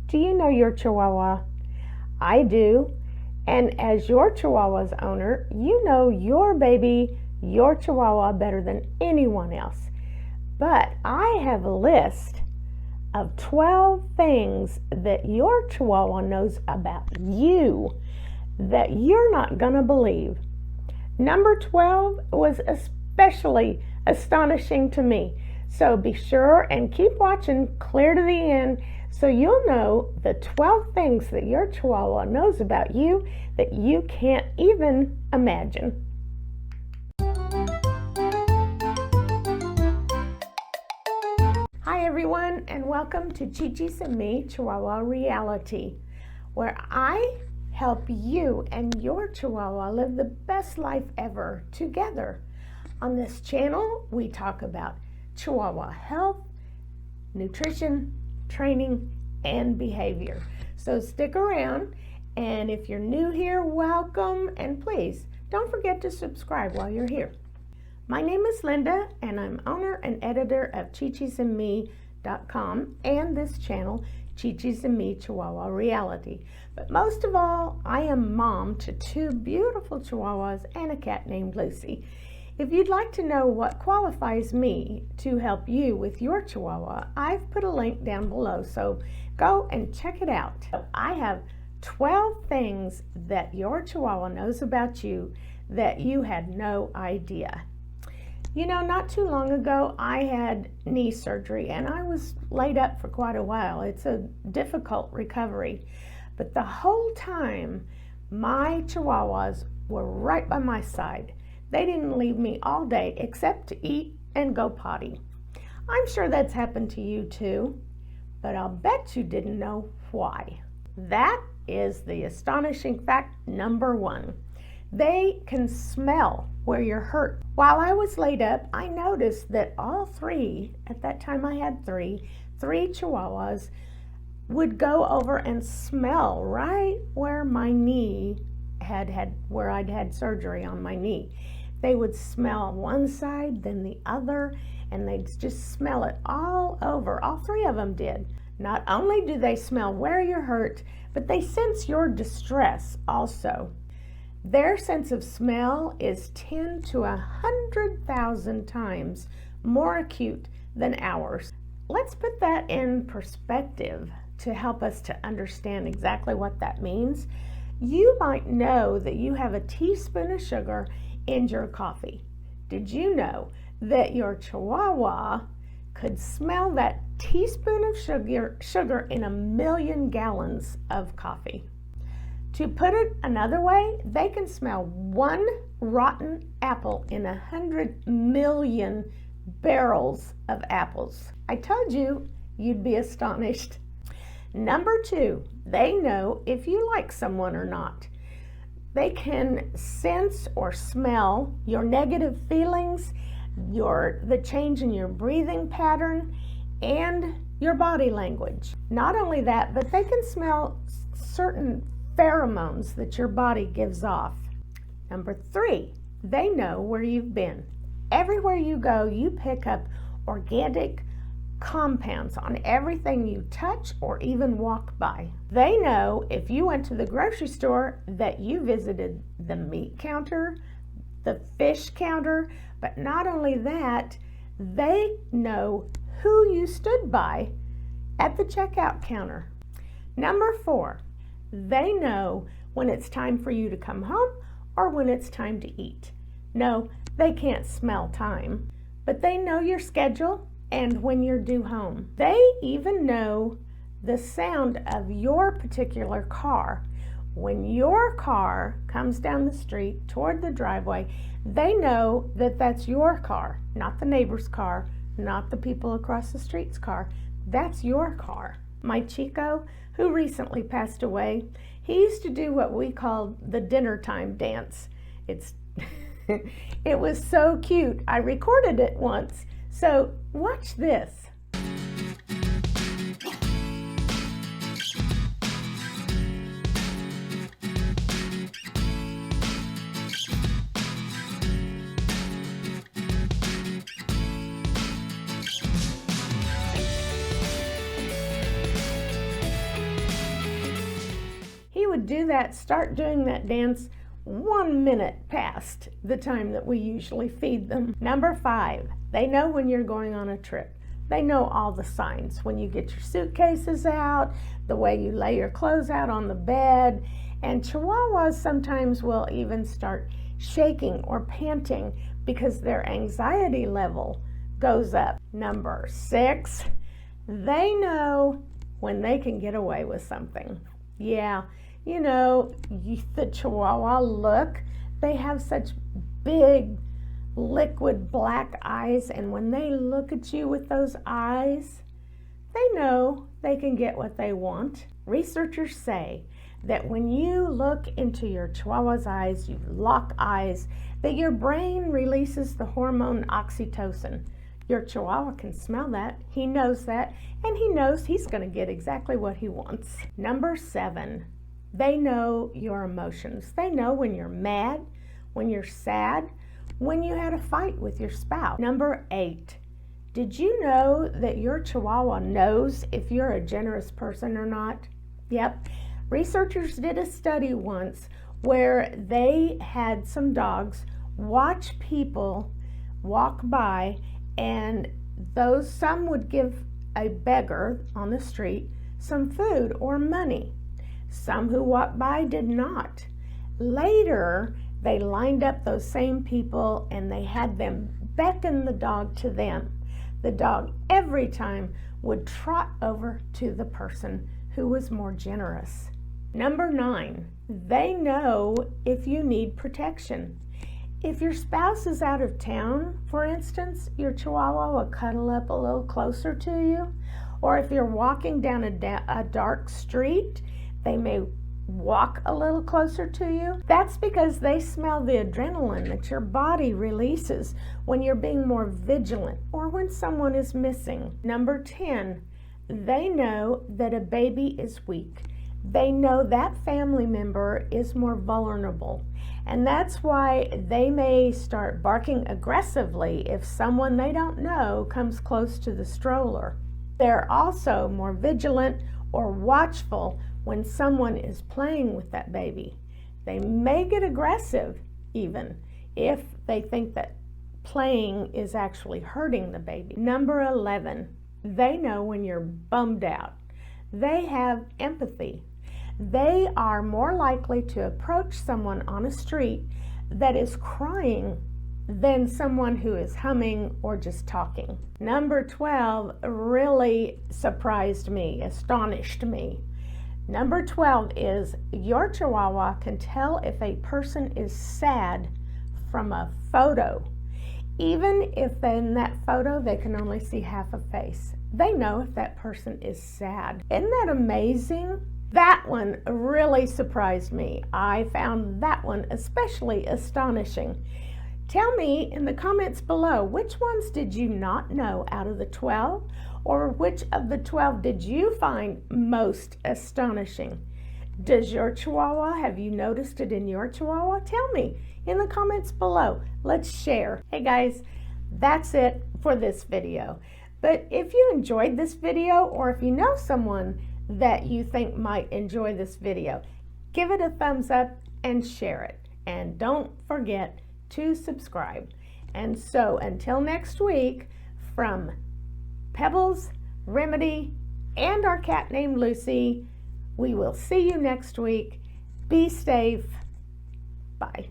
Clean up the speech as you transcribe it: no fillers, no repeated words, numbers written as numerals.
Do you know your Chihuahua? I do. And as your Chihuahua's owner, you know your baby, your Chihuahua better than anyone else. But I have a list of 12 things that your Chihuahua knows about you that you're not going to believe. Number 12 was especially astonishing to me. So be sure and keep watching clear to the end so you'll know the 12 things that your Chihuahua knows about you that you can't even imagine. Hi everyone, and welcome to Chi-Chi's and Me Chihuahua Reality, where I help you and your Chihuahua live the best life ever together. On this channel, we talk about Chihuahua health, nutrition, training, and behavior. So stick around, and if you're new here, welcome, and please don't forget to subscribe while you're here. My name is Linda, and I'm owner and editor of ChiChisandMe.com and this channel, Chi-Chi's and Me Chihuahua Reality. But most of all, I am mom to two beautiful Chihuahuas and a cat named Lucy. If you'd like to know what qualifies me to help you with your Chihuahua, I've put a link down below, so go and check it out. I have 12 things that your Chihuahua knows about you that you had no idea. You know, not too long ago, I had knee surgery and I was laid up for quite a while. It's a difficult recovery. But the whole time, my Chihuahuas were right by my side. They didn't leave me all day except to eat and go potty. I'm sure that's happened to you too, but I'll bet you didn't know why. That is the astonishing fact number 1. They can smell where you're hurt. While I was laid up, I noticed that all three, at that time I had three Chihuahuas, would go over and smell right where my knee where I'd had surgery on my knee. They would smell one side, then the other, and they'd just smell it all over. All three of them did. Not only do they smell where you're hurt, but they sense your distress also. Their sense of smell is 10 to 100,000 times more acute than ours. Let's put that in perspective to help us to understand exactly what that means. You might know that you have a teaspoon of sugar in your coffee. Did you know that your Chihuahua could smell that teaspoon of sugar in 1,000,000 gallons of coffee? To put it another way, they can smell one rotten apple in 100 million barrels of apples. I told you you'd be astonished. Number 2, they know if you like someone or not. They can sense or smell your negative feelings, the change in your breathing pattern, and your body language. Not only that, but they can smell certain pheromones that your body gives off. Number 3, they know where you've been. Everywhere you go, you pick up organic compounds on everything you touch or even walk by. They know if you went to the grocery store that you visited the meat counter, the fish counter, but not only that, they know who you stood by at the checkout counter. Number 4, they know when it's time for you to come home or when it's time to eat. No, they can't smell time, but they know your schedule and when you're due home. They even know the sound of your particular car. When your car comes down the street toward the driveway, they know that that's your car, not the neighbor's car, not the people across the street's car. That's your car. My Chico, who recently passed away, he used to do what we called the dinner time dance. It was so cute. I recorded it once. So watch this. do that, start doing that dance 1 minute past the time that we usually feed them. Number 5, they know when you're going on a trip. They know all the signs. When you get your suitcases out, the way you lay your clothes out on the bed, and Chihuahuas sometimes will even start shaking or panting because their anxiety level goes up. Number 6, they know when they can get away with something. Yeah, you know, the Chihuahua look, they have such big liquid black eyes, and when they look at you with those eyes, they know they can get what they want. Researchers say that when you look into your Chihuahua's eyes, you lock eyes, that your brain releases the hormone oxytocin. Your Chihuahua can smell that, he knows that, and he knows he's going to get exactly what he wants. Number 7, they know your emotions. They know when you're mad, when you're sad, when you had a fight with your spouse. Number 8, did you know that your Chihuahua knows if you're a generous person or not? Yep. Researchers did a study once where they had some dogs watch people walk by, and some would give a beggar on the street some food or money. Some who walked by did not. Later, they lined up those same people and they had them beckon the dog to them. The dog every time would trot over to the person who was more generous. Number 9, they know if you need protection. If your spouse is out of town, for instance, your Chihuahua will cuddle up a little closer to you. Or if you're walking down a dark street, they may walk a little closer to you. That's because they smell the adrenaline that your body releases when you're being more vigilant or when someone is missing. Number 10, they know that a baby is weak. They know that family member is more vulnerable. And that's why they may start barking aggressively if someone they don't know comes close to the stroller. They're also more vigilant or watchful when someone is playing with that baby. They may get aggressive even if they think that playing is actually hurting the baby. Number 11, they know when you're bummed out. They have empathy. They are more likely to approach someone on a street that is crying than someone who is humming or just talking. Number 12 really surprised me, astonished me. Number 12 is your Chihuahua can tell if a person is sad from a photo. Even if in that photo they can only see half a face. They know if that person is sad. Isn't that amazing? That one really surprised me. I found that one especially astonishing. Tell me in the comments below, which ones did you not know out of the 12? Or which of the 12 did you find most astonishing? Does your Chihuahua, have you noticed it in your Chihuahua? Tell me in the comments below. Let's share. Hey guys, that's it for this video. But if you enjoyed this video, or if you know someone that you think might enjoy this video, give it a thumbs up and share it. And don't forget to subscribe. And so until next week, from Pebbles, Remedy, and our cat named Lucy, we will see you next week. Be safe. Bye.